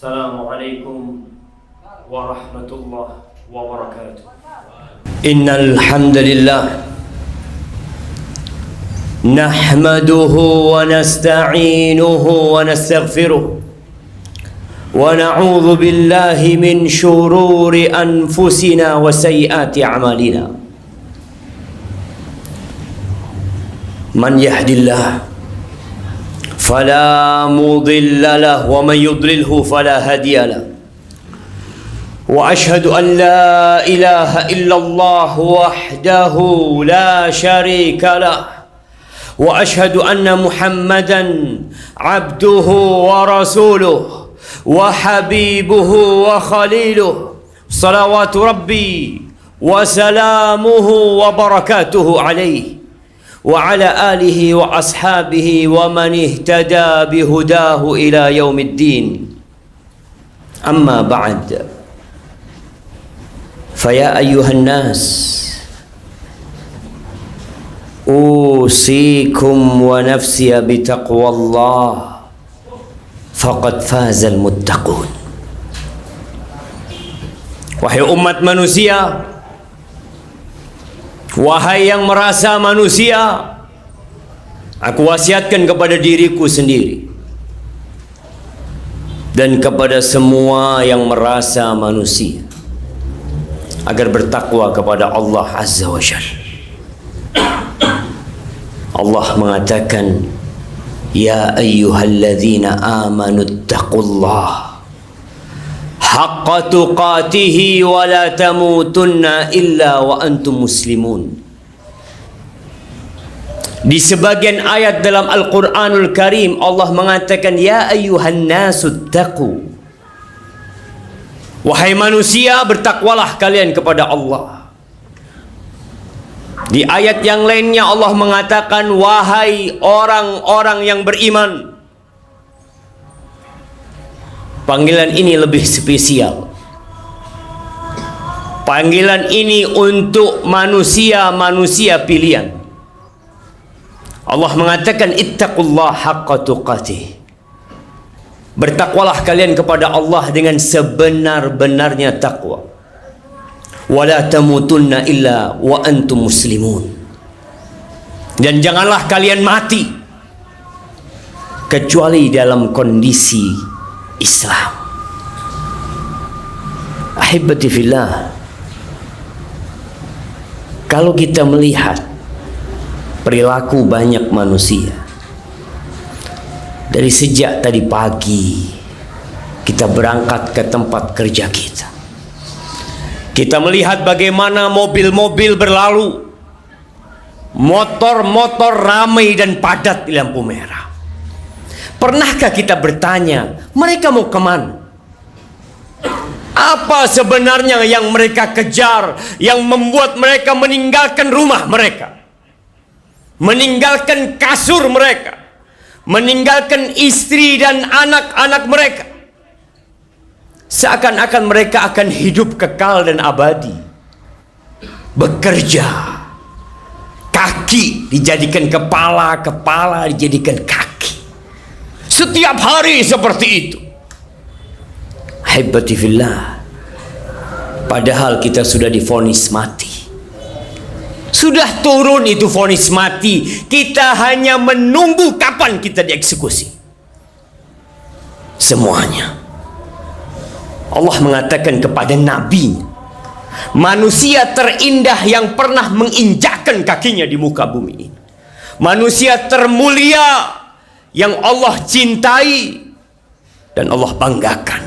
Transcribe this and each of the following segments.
Assalamualaikum warahmatullahi wabarakatuh. Innal hamdalillah nahmaduhu wa nasta'inuhu wa nastaghfiruh wa na'udzu billahi min shururi anfusina wa sayyiati a'malina. Man yahdillah فلا مضل له ومن يضلله فلا هادي له وأشهد أن لا إله إلا الله وحده لا شريك له وأشهد أن محمدا عبده ورسوله وحبيبه وخليله صلوات ربي وسلامه وبركاته عليه وعلى آله وأصحابه ومن اهتدى بهداه إلى يوم الدين. أما بعد فيا أيها الناس أوصيكم ونفسي بتقوى الله فقد فاز المتقون. Wahai umat manusia, wahai yang merasa manusia, aku wasiatkan kepada diriku sendiri dan kepada semua yang merasa manusia agar bertakwa kepada Allah Azza wa Jalla. Allah mengatakan, ya ayyuhalladzina amanu taqullaha haqqa tuqatihi wa la tamutunna illa wa antum muslimun. Di sebagian ayat dalam Al-Quranul Karim Allah mengatakan, ya ayyuhan nasu taqu, wahai manusia, bertakwalah kalian kepada Allah. Di ayat yang lainnya Allah mengatakan, wahai orang-orang yang beriman. Panggilan ini lebih spesial. Panggilan ini untuk manusia-manusia pilihan. Allah mengatakan, ittaqullah haqqa tuqatih. Bertakwalah kalian kepada Allah dengan sebenar-benarnya takwa. Wala tamutunna illa wa antum muslimun. Dan janganlah kalian mati kecuali dalam kondisi Islam. Ahibati fillah, kalau kita melihat perilaku banyak manusia dari sejak tadi pagi kita berangkat ke tempat kerja kita, kita melihat bagaimana mobil-mobil berlalu, motor-motor ramai dan padat di lampu merah. Pernahkah kita bertanya, mereka mau kemana? Apa sebenarnya yang mereka kejar, yang membuat mereka meninggalkan rumah mereka, meninggalkan kasur mereka, meninggalkan istri dan anak-anak mereka? Seakan-akan mereka akan hidup kekal dan abadi. Bekerja, kaki dijadikan kepala, kepala dijadikan kaki. Setiap hari seperti itu. Haibati fillah, padahal kita sudah divonis mati. Sudah turun itu vonis mati. Kita hanya menunggu kapan kita dieksekusi. Semuanya. Allah mengatakan kepada Nabi, manusia terindah yang pernah menginjakkan kakinya di muka bumi ini, manusia termulia yang Allah cintai dan Allah banggakan.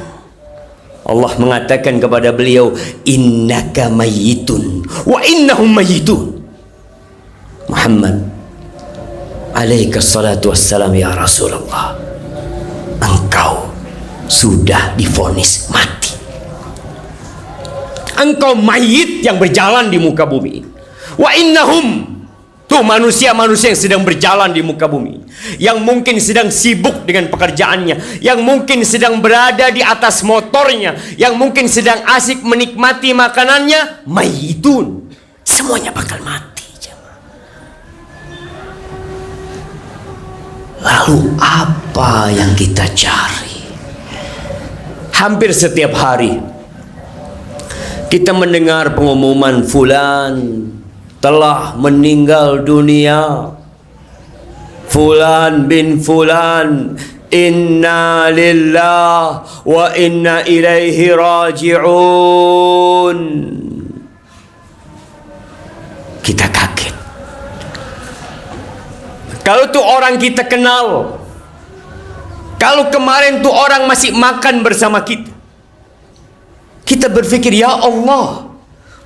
Allah mengatakan kepada beliau, innaka mayyitun wa innahum mayyitun. Muhammad alaika salatu wassalam, ya Rasulullah, engkau sudah divonis mati. Engkau mayit yang berjalan di muka bumi. Wa innahum, tuh manusia-manusia yang sedang berjalan di muka bumi, yang mungkin sedang sibuk dengan pekerjaannya, yang mungkin sedang berada di atas motornya, yang mungkin sedang asik menikmati makanannya, mayitun. Semuanya bakal mati. Lalu apa yang kita cari? Hampir setiap hari kita mendengar pengumuman fulan telah meninggal dunia. Fulan bin fulan, inna lillah wa inna ilaihi raji'un. Kita kaget. Kalau tuh orang kita kenal, kalau kemarin tuh orang masih makan bersama kita, kita berpikir, ya Allah,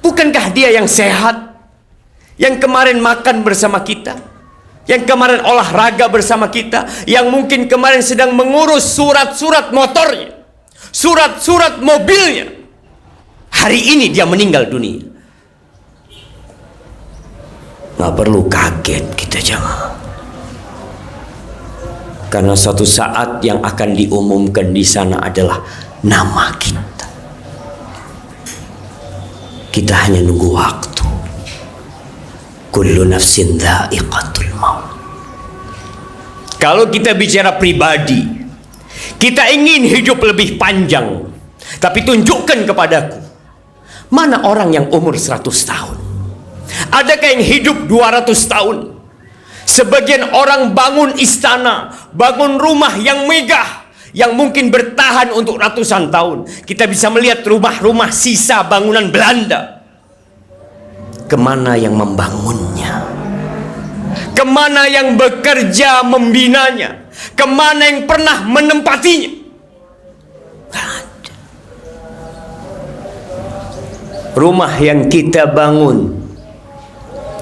bukankah dia yang sehat, yang kemarin makan bersama kita, yang kemarin olahraga bersama kita, yang mungkin kemarin sedang mengurus surat-surat motornya, surat-surat mobilnya, hari ini dia meninggal dunia. Nggak perlu kaget kita, jangan. Karena suatu saat yang akan diumumkan di sana adalah nama kita. Kita hanya nunggu waktu. Kullu nafsin dha'iqatul maut. Kalau kita bicara pribadi, kita ingin hidup lebih panjang, tapi tunjukkan kepadaku, mana orang yang umur 100 tahun? Adakah yang hidup 200 tahun? Sebagian orang bangun istana, bangun rumah yang megah, yang mungkin bertahan untuk ratusan tahun. Kita bisa melihat rumah-rumah sisa bangunan Belanda. Kemana yang membangunnya? Kemana yang bekerja membinanya? Kemana yang pernah menempatinya? Rumah yang kita bangun,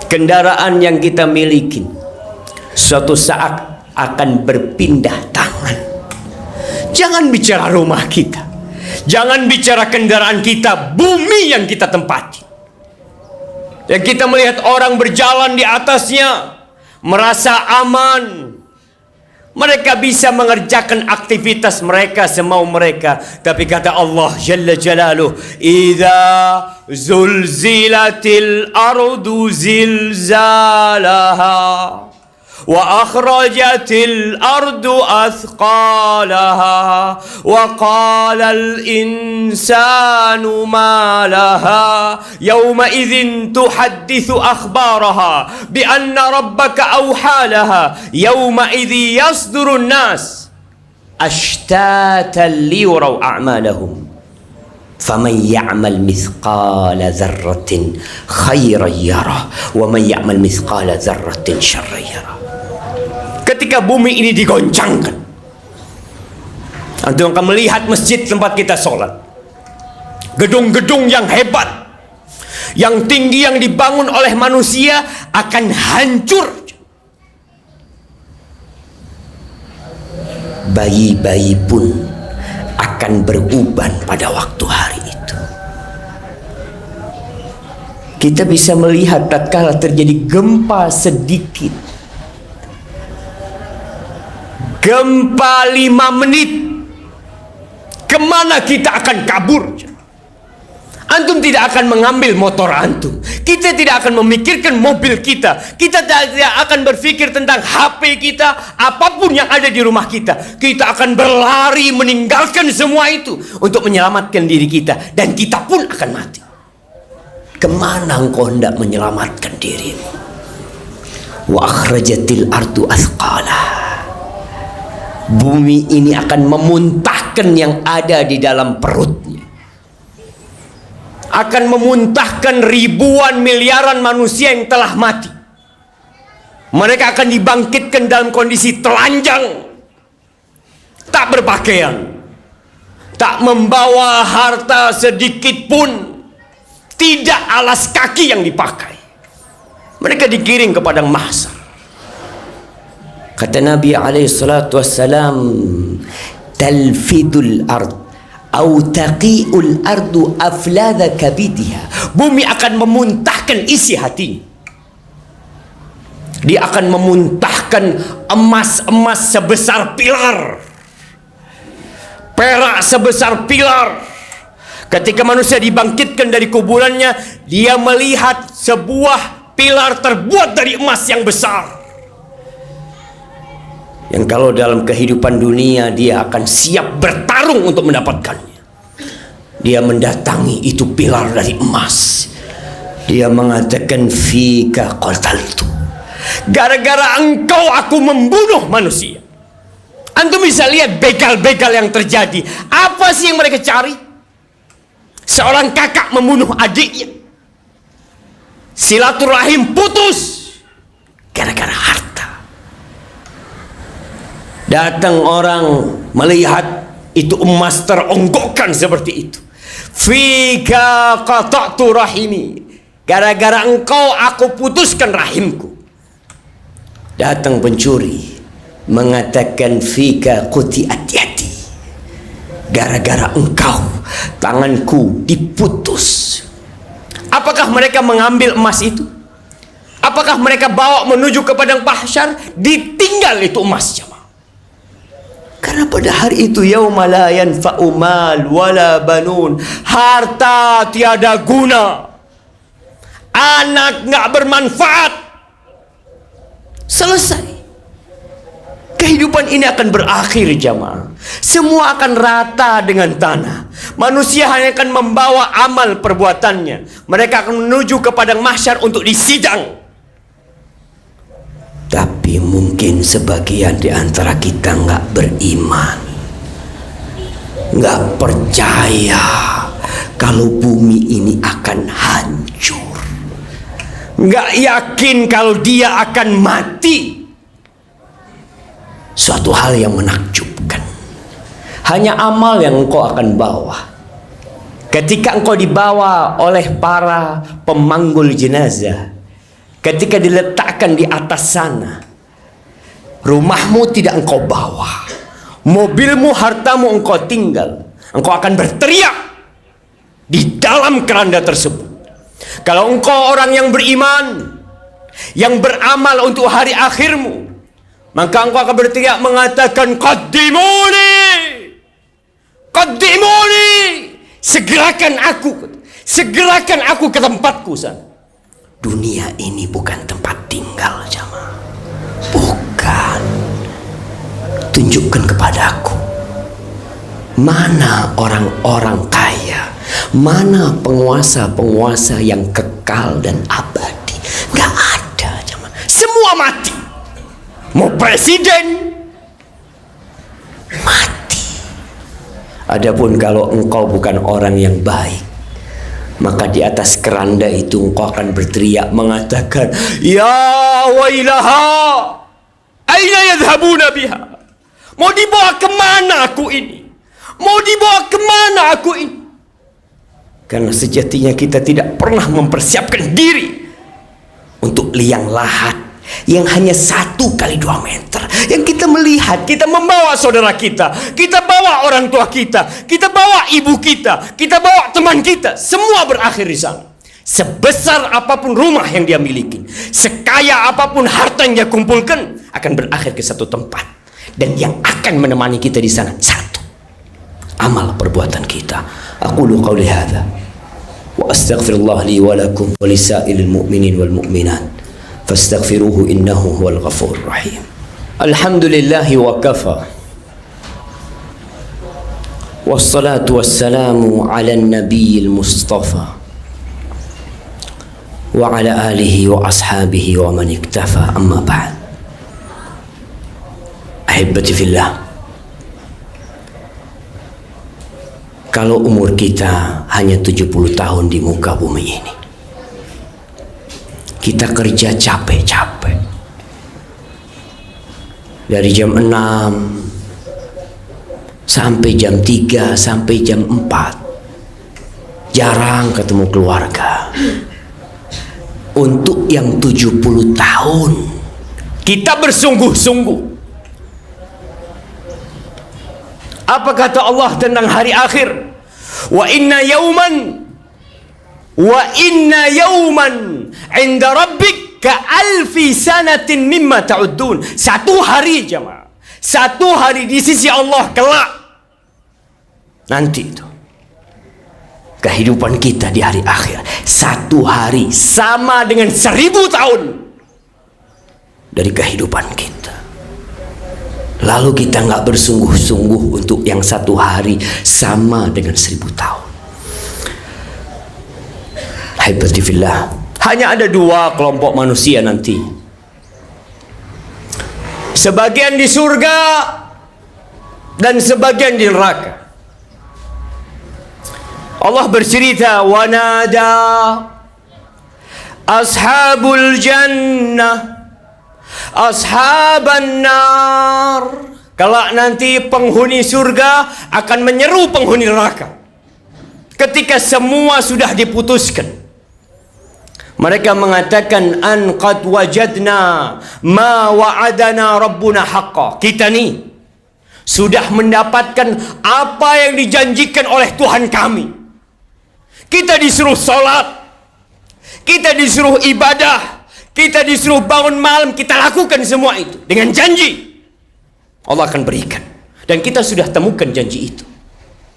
kendaraan yang kita miliki, suatu saat akan berpindah tangan. Jangan bicara rumah kita, jangan bicara kendaraan kita, bumi yang kita tempati. Dan kita melihat orang berjalan di atasnya, merasa aman. Mereka bisa mengerjakan aktivitas mereka semau mereka. Tapi kata Allah Jalla Jalaluh, "Idza zulzilatil ardu zilzalaha wa akhrajatil ardu athqalaha wa qalal insanu ma laha yawma idzin tuhadditsu akhbaraha bi anna rabbaka awhalaha yawma idzi yasdurun nas ashtatan liyuraw a'malahum faman ya'mal mithqala dzarratin khairan yarah wa man ya'mal mithqala dzarratin syarran yarah." Ketika bumi ini digoncangkan, antum akan melihat masjid tempat kita sholat, gedung-gedung yang hebat, yang tinggi, yang dibangun oleh manusia akan hancur. Bayi-bayi pun akan beruban pada waktu hari itu. Kita bisa melihat tatkala terjadi gempa sedikit, gempa 5 menit, kemana kita akan kabur? Antum tidak akan mengambil motor antum, kita tidak akan memikirkan mobil kita, kita tidak akan berpikir tentang HP kita, apapun yang ada di rumah kita. Kita akan berlari meninggalkan semua itu untuk menyelamatkan diri kita, dan kita pun akan mati. Kemana engkau hendak menyelamatkan dirimu? Wa akhrajatil ardu athqalaha. Bumi ini akan memuntahkan yang ada di dalam perutnya, akan memuntahkan ribuan miliaran manusia yang telah mati. Mereka akan dibangkitkan dalam kondisi telanjang, tak berpakaian, tak membawa harta sedikit pun, tidak alas kaki yang dipakai. Mereka digiring ke padang mahsyar. Kata Nabi alaihi salatu wassalam, talfidul ard au taqiul ardu afladha kabidiha. Bumi akan memuntahkan isi hatinya. Dia akan memuntahkan emas-emas sebesar pilar, perak sebesar pilar. Ketika manusia dibangkitkan dari kuburannya, dia melihat sebuah pilar terbuat dari emas yang besar, yang kalau dalam kehidupan dunia dia akan siap bertarung untuk mendapatkannya. Dia mendatangi itu pilar dari emas. Dia mengatakan, fika qataltu, gara-gara engkau aku membunuh manusia. Antum bisa lihat begal-begal yang terjadi. Apa sih yang mereka cari? Seorang kakak membunuh adiknya. Silaturahim putus gara-gara harta. Datang orang melihat itu emas teronggokkan seperti itu. Fika qata'tu rahimi, gara-gara engkau aku putuskan rahimku. Datang pencuri mengatakan, fika quti'at yadi, gara-gara engkau tanganku diputus. Apakah mereka mengambil emas itu? Apakah mereka bawa menuju ke padang mahsyar? Ditinggal itu emas, jemaah. Karena pada hari itu, yauma la yanfa'u mal wala banun, harta tiada guna, anak nggak bermanfaat. Selesai. Kehidupan ini akan berakhir, jamaah. Semua akan rata dengan tanah. Manusia hanya akan membawa amal perbuatannya. Mereka akan menuju ke padang mahsyar untuk disidang. Tapi mungkin sebagian di antara kita nggak beriman, nggak percaya kalau bumi ini akan hancur, nggak yakin kalau dia akan mati. Suatu hal yang menakjubkan. Hanya amal yang engkau akan bawa. Ketika engkau dibawa oleh para pemanggul jenazah, ketika diletakkan di atas sana, rumahmu tidak engkau bawa, mobilmu, hartamu engkau tinggal. Engkau akan berteriak di dalam keranda tersebut. Kalau engkau orang yang beriman, yang beramal untuk hari akhirmu, maka engkau akan berteriak mengatakan, qaddimuni, qaddimuni, segerakan aku ke tempatku sana. Dunia ini bukan tempat tinggal, jamaah. Bukan. Tunjukkan kepadaku, mana orang-orang kaya, mana penguasa-penguasa yang kekal dan abadi. Gak ada, jamaah. Semua mati. Mau presiden mati. Adapun kalau engkau bukan orang yang baik, maka di atas keranda itu engkau akan berteriak mengatakan, ya wailaha, aina yadhhabuna biha. Mau dibawa kemana aku ini? Mau dibawa kemana aku ini? Karena sejatinya kita tidak pernah mempersiapkan diri untuk liang lahat yang hanya 1 kali 2 meter, yang kita melihat, kita membawa saudara kita bawa orang tua kita bawa ibu kita bawa teman kita, semua berakhir di sana. Sebesar apapun rumah yang dia miliki, sekaya apapun harta yang dia kumpulkan, akan berakhir ke satu tempat, dan yang akan menemani kita di sana satu, amal perbuatan kita. Aqulu qawli hadza wa astaghfirullah li wa lakum wa lisairil mu'minin wal mu'minat fastaghfiruhu innahu huwal ghafurur rahim. Alhamdulillahi wa kafa, wassalatu wassalamu ala nabiyil mustafa wa ala alihi wa ashabihi wa man iktafa, amma ba'd. Ahibati fillah, kalau umur kita hanya 70 tahun di muka bumi ini, kita kerja capek-capek dari jam 6 sampai jam 3 sampai jam 4, jarang ketemu keluarga. Untuk yang 70 tahun kita bersungguh-sungguh. Apa kata Allah tentang hari akhir? Wa inna yawman inda rabbik ka alfi sanatin mimma ta'uddun. Satu hari, jemaah, satu hari di sisi Allah kelak nanti itu, kehidupan kita di hari akhir, satu hari sama dengan 1000 tahun dari kehidupan kita. Lalu kita nggak bersungguh-sungguh untuk yang satu hari sama dengan 1000 tahun. Ahibati fillah, hanya ada dua kelompok manusia nanti. Sebagian di surga dan sebagian di neraka. Allah bercerita, wa nada ashabul jannah ashaban nar. Kelak nanti penghuni surga akan menyeru penghuni neraka. Ketika semua sudah diputuskan, mereka mengatakan, an qad wajadna ma wa'adana rabbuna haqqa. Kita nih sudah mendapatkan apa yang dijanjikan oleh Tuhan kami. Kita disuruh sholat, kita disuruh ibadah, kita disuruh bangun malam, kita lakukan semua itu dengan janji Allah akan berikan. Dan kita sudah temukan janji itu.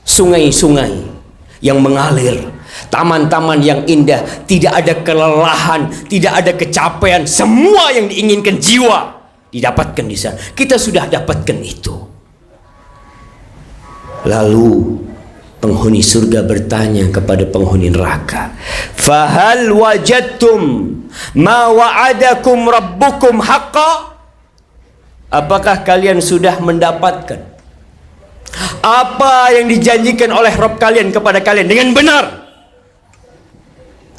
Sungai-sungai yang mengalir, taman-taman yang indah, tidak ada kelelahan, tidak ada kecapean, semua yang diinginkan jiwa didapatkan di sana. Kita sudah dapatkan itu. Lalu penghuni surga bertanya kepada penghuni neraka, fahal wajadtum ma wa'adakum rabbukum haqqa? Apakah kalian sudah mendapatkan apa yang dijanjikan oleh Rabb kalian kepada kalian dengan benar?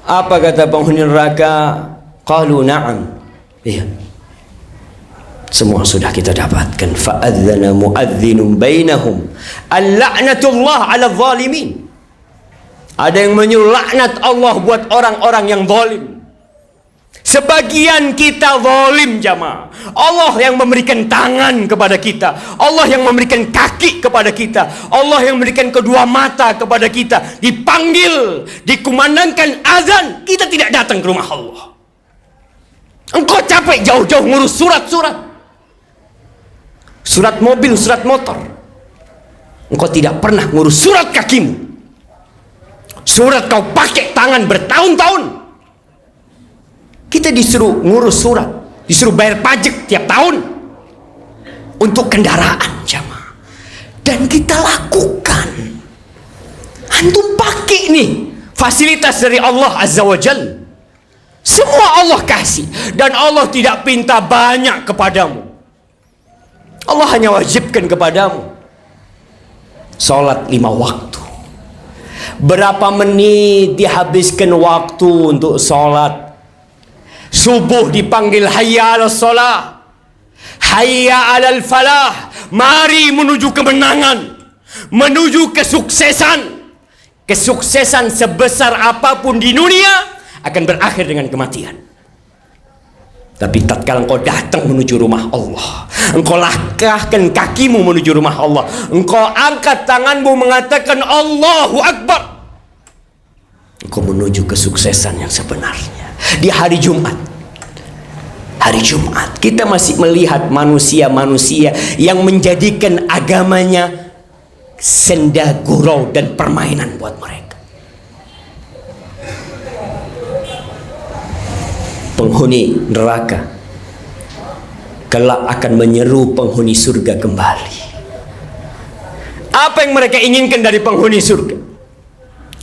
Apa kata penghuni neraka? Qalu na'am. Iya, semua sudah kita dapatkan. Fa'adzana mu'adzinun bainahum al-la'natullah 'ala zalimin. Ada yang menyuruh laknat Allah buat orang-orang yang zalim. Sebagian kita zalim jamaah. Allah yang memberikan tangan kepada kita, Allah yang memberikan kaki kepada kita, Allah yang memberikan kedua mata kepada kita. Dipanggil, dikumandangkan azan, kita tidak datang ke rumah Allah. Engkau capek jauh-jauh ngurus surat-surat, surat mobil, surat motor. Engkau tidak pernah ngurus surat kakimu. Surat kau pakai tangan bertahun-tahun. Kita disuruh ngurus surat, disuruh bayar pajak tiap tahun untuk kendaraan jamaah, dan kita lakukan. Antum pakai nih fasilitas dari Allah Azza wa Jalla. Semua Allah kasih, dan Allah tidak pinta banyak kepadamu. Allah hanya wajibkan kepadamu sholat 5 waktu. Berapa menit dihabiskan waktu untuk sholat? Subuh dipanggil hayya 'alas shalah, hayya 'alal falah. Mari menuju kemenangan, menuju kesuksesan. Kesuksesan sebesar apapun di dunia akan berakhir dengan kematian. Tapi tatkala engkau datang menuju rumah Allah, engkau langkahkan kakimu menuju rumah Allah, engkau angkat tanganmu mengatakan Allahu Akbar, engkau menuju kesuksesan yang sebenarnya. Di hari Jumat, hari Jumat kita masih melihat manusia-manusia yang menjadikan agamanya senda gurau dan permainan buat mereka. Penghuni neraka kelak akan menyeru penghuni surga kembali. Apa yang mereka inginkan dari penghuni surga?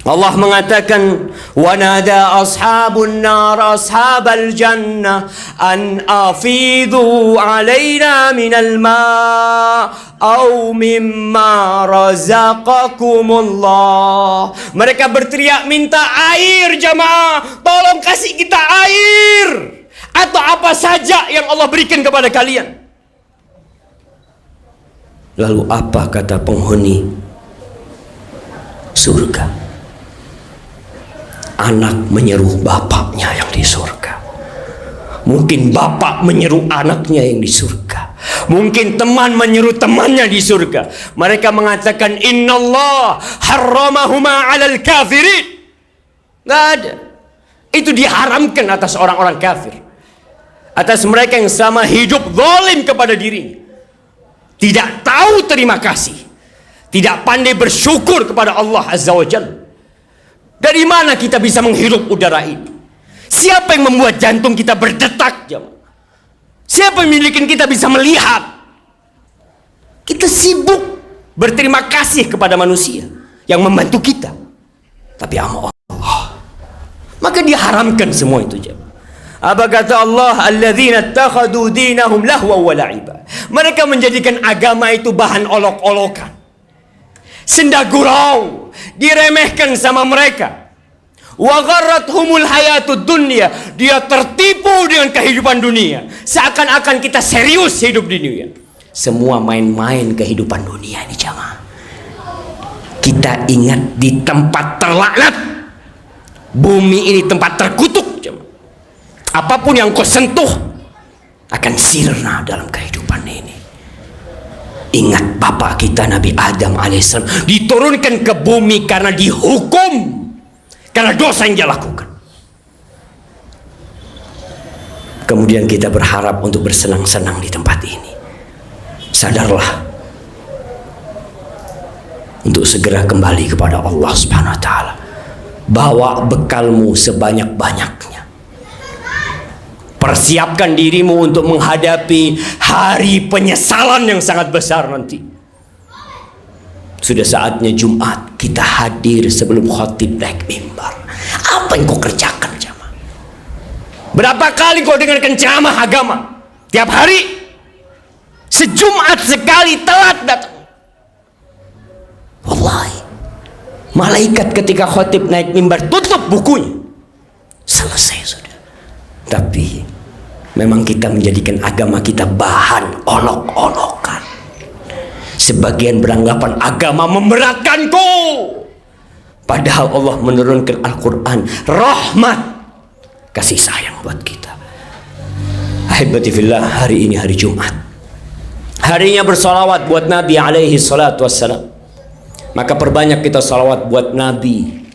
Allah mengatakan, wa nada ashabun nar ashabal jannah an afidu alaina minal ma' au mimma razaqakumullah. Mereka berteriak minta air jamaah, tolong kasih kita air atau apa saja yang Allah berikan kepada kalian. Lalu apa kata penghuni surga? Anak menyeru bapaknya yang di surga. Mungkin bapak menyeru anaknya yang di surga. Mungkin teman menyeru temannya di surga. Mereka mengatakan innallah harramahuma 'alal kafirin. Nggak ada. Itu diharamkan atas orang-orang kafir, atas mereka yang sama hidup zalim kepada dirinya, tidak tahu terima kasih, tidak pandai bersyukur kepada Allah Azza wa Jalla. Dari mana kita bisa menghirup udara ini? Siapa yang membuat jantung kita berdetak? Siapa yang memiliki kita bisa melihat? Kita sibuk berterima kasih kepada manusia yang membantu kita, tapi sama Allah. Maka diharamkan semua itu, jemaah. Apa kata Allah? Alladzina ittakhadhu dinahum lahwa wa la'iba. Mereka menjadikan agama itu bahan olok-olokan, senda gurau, diremehkan sama mereka. Wa gharrathumul hayatud dunya. Dia tertipu dengan kehidupan dunia, seakan-akan kita serius hidup di dunia. Semua main-main kehidupan dunia ini, jemaah. Kita ingat di tempat terlaknat, bumi ini tempat terkutuk, jemaah. Apapun yang kau sentuh akan sirna dalam kehidupan ini. Ingat bapak kita Nabi Adam alaihissalam diturunkan ke bumi karena dihukum karena dosa yang dia lakukan. Kemudian kita berharap untuk bersenang-senang di tempat ini. Sadarlah untuk segera kembali kepada Allah Subhanahu wa taala. Bawa bekalmu sebanyak-banyaknya. Persiapkan dirimu untuk menghadapi hari penyesalan yang sangat besar nanti. Sudah saatnya Jumat kita hadir sebelum khatib naik mimbar. Apa yang kau kerjakan, jemaah? Berapa kali kau dengarkan ceramah agama? Tiap hari? Sejumat sekali telat datang. Wallahi, malaikat ketika khatib naik mimbar tutup bukunya. Selesai sudah. Tapi memang kita menjadikan agama kita bahan olok-olokan. Sebagian beranggapan agama memberatkanku, padahal Allah menurunkan Al-Quran rahmat, kasih sayang buat kita. Ahibati fillah, hari ini hari Jumat, harinya bersalawat buat Nabi alaihi salatu wassalam. Maka perbanyak kita salawat buat Nabi.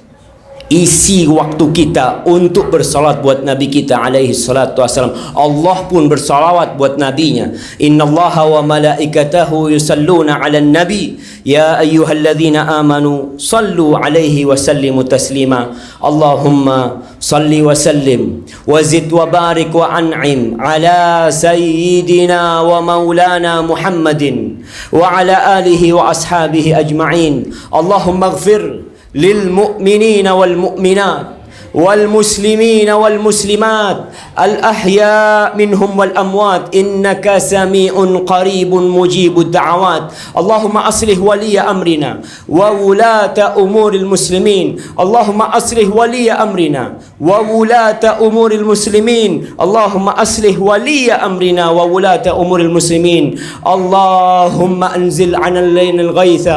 Isi waktu kita untuk bersalat buat Nabi kita alaihi salatu wassalam. Allah pun bersalawat buat nabinya. Innallaha wa malaikatahu yusalluna 'alan nabi ya ayyuhalladzina amanu sallu 'alaihi wa sallimu taslima. Allahumma salli wa sallim wa zid wa barik wa an'im ala sayyidina wa maulana Muhammadin wa ala alihi wa ashabihi ajma'in. Allahumma ighfir للمؤمنين والمؤمنات والمسلمين والمسلمات الأحياء منهم والأموات إنك سميع قريب مجيب الدعوات. اللهم أصلح ولي أمرنا وولاة أمور المسلمين. اللهم أصلح ولي أمرنا وولاة أمور المسلمين. اللهم أصلح ولي أمرنا وولاة أمور المسلمين. اللهم أنزل علينا الغيث.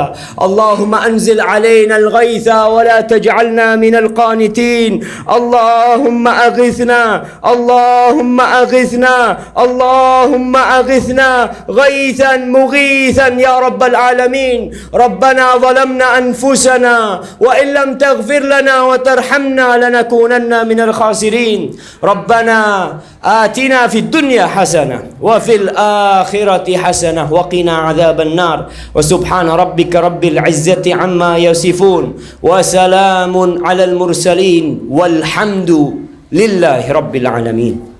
اللهم أنزل علينا الغيث ولا تجعلنا من القانتين. اللهم أغثنا. اللهم أغثنا. اللهم أغثنا غيثا مغيثا يا رب العالمين. ربنا ظلمنا أنفسنا وإن لم تغفر لنا وترحمنا لنكونن من الخاسرين. ربنا آتنا في الدنيا حسنة وفي الآخرة حسنة وقنا عذاب النار. وسبحان ربك رب العزة عما يصفون وسلام على المرسلين والحمد لله رب العالمين.